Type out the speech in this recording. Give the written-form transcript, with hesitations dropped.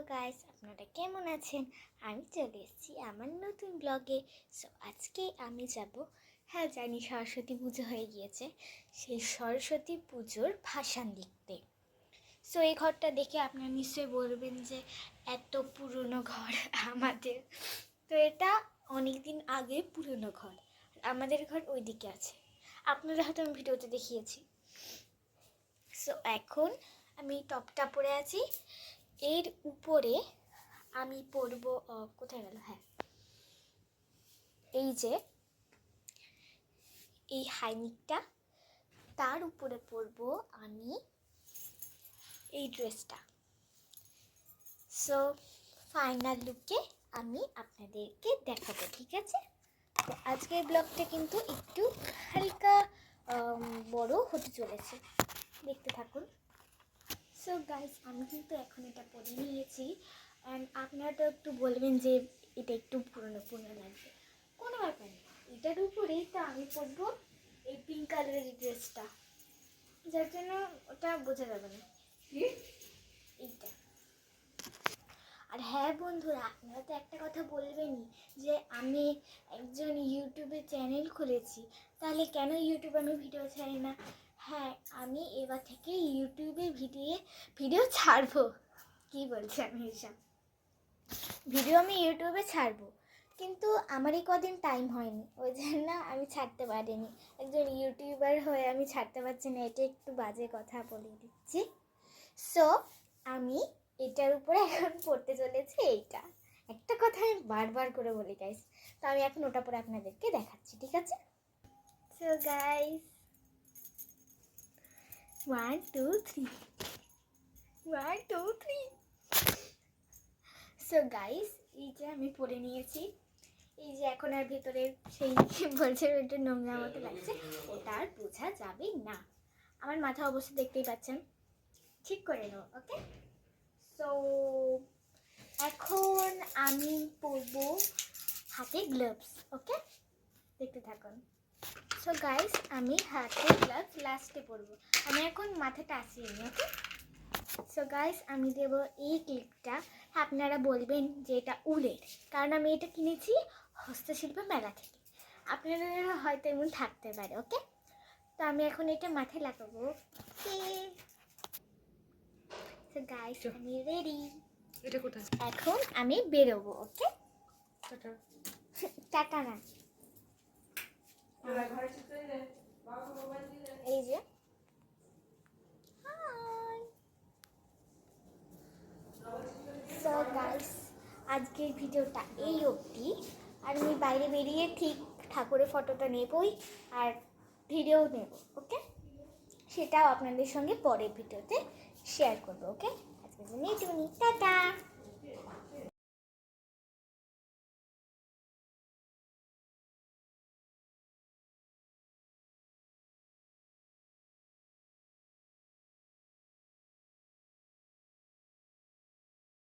Guys, আপনারা কেমন আছেন? আমি চলে এসেছি আমার নতুন ব্লগে। সো আজকে আমি যাব, হ্যাঁ জানি সরস্বতী পুজো হয়ে গিয়েছে, সেই সরস্বতী পুজোর ভাসান দেখতে। সো এই ঘরটা দেখে আপনারা নিশ্চয়ই বলবেন যে এত পুরনো ঘর আমাদের। তো এটা অনেক দিন আগে পুরনো ঘর, আমাদের ঘর ওই দিকে আছে, আপনারা হয়তো আমি ভিডিওতে দেখিয়েছি। সো এখন আমি টপটা পরে আছি, এর উপরে আমি পরব, কোথায় গেল, হ্যাঁ এই যে এই হাইনিকটা, তার উপরে পরব আমি এই ড্রেসটা। সো ফাইনাল লুকে আমি আপনাদেরকে দেখাবো, ঠিক আছে? তো আজকের ব্লগটা কিন্তু একটু হালকা বড় হতে চলেছে, দেখতে থাকুন। সো গাইস, আমি কিন্তু এখন এটা পরে নিয়েছি, অ্যান্ড আপনারা তো একটু বলবেন যে এটা একটু পুরনো পুরনো লাগবে। কোনো ব্যাপার না, এটার উপরেই তো আমি পরবো এই পিঙ্ক কালারের ড্রেসটা, যার জন্য ওটা বোঝা যাবে না এইটা। আর হ্যাঁ বন্ধুরা, আপনারা তো একটা কথা বলবেনই যে আমি একজন ইউটিউবে চ্যানেল খুলেছি, তাহলে কেন ইউটিউবে আমি ভিডিও ছাড়ি না? হ্যাঁ, আমি এবার থেকে ইউটিউবে ভিডিও ছাড়বো। কি বলছি আমি এসব? ভিডিও আমি ইউটিউবে ছাড়বো, কিন্তু আমার এই কদিন টাইম হয়নি, ওই জন্য আমি ছাড়তে পারিনি। একজন ইউটিউবার হয়ে আমি ছাড়তে পারছি না, এটা একটু বাজে কথা বলে দিচ্ছি। সো আমি এটার উপরে এখন পড়তে চলেছি এইটা। একটা কথা আমি বারবার করে বলি গাইস, তো আমি এখন ওটা পরে আপনাদেরকে দেখাচ্ছি, ঠিক আছে? So guys, 1 2 3, 1 2 3। সো গাইস, এই যে আমি পরে নিয়েছি, এই যে এখন আর ভেতরে সেই বলছে একটু নোংরা মতো লাগছে, ওটা আর বোঝা যাবে না। আমার মাথা অবশ্যই দেখতেই পাচ্ছেন, ঠিক করে নাও, ওকে? সো এখন আমি পরবো হাতে গ্লাভস, ওকে? দেখতে থাকুন। সো গাইস, আমি হাতে গ্লাভস লাস্টে পরবো, আমি এখন মাথাটা আসিয়ে নিই, ওকে? সো গাইস, আমি দেবো এই ক্লিপটা। আপনারা বলবেন যে এটা উলের, কারণ আমি এটা কিনেছি হস্তশিল্প মেলা থেকে। আপনারা হয়তো এমন থাকতে পারে, ওকে? তো আমি এখন এটা মাথায় লাগাবো। সো গাইস, আমি রেডি। এটা কোথায়? এখন আমি বেরোবো, ওকে? টাটা না, এই যে সো গাইস, আজকের ভিডিওটা এই অবধি। আর আমি বাইরে বেরিয়ে ঠিক ঠাকুরের ফটোটা নেবই, আর ভিডিও নেব, ওকে? সেটাও আপনাদের সঙ্গে পরের ভিডিওতে শেয়ার করবো, ওকে? আজকের জন্য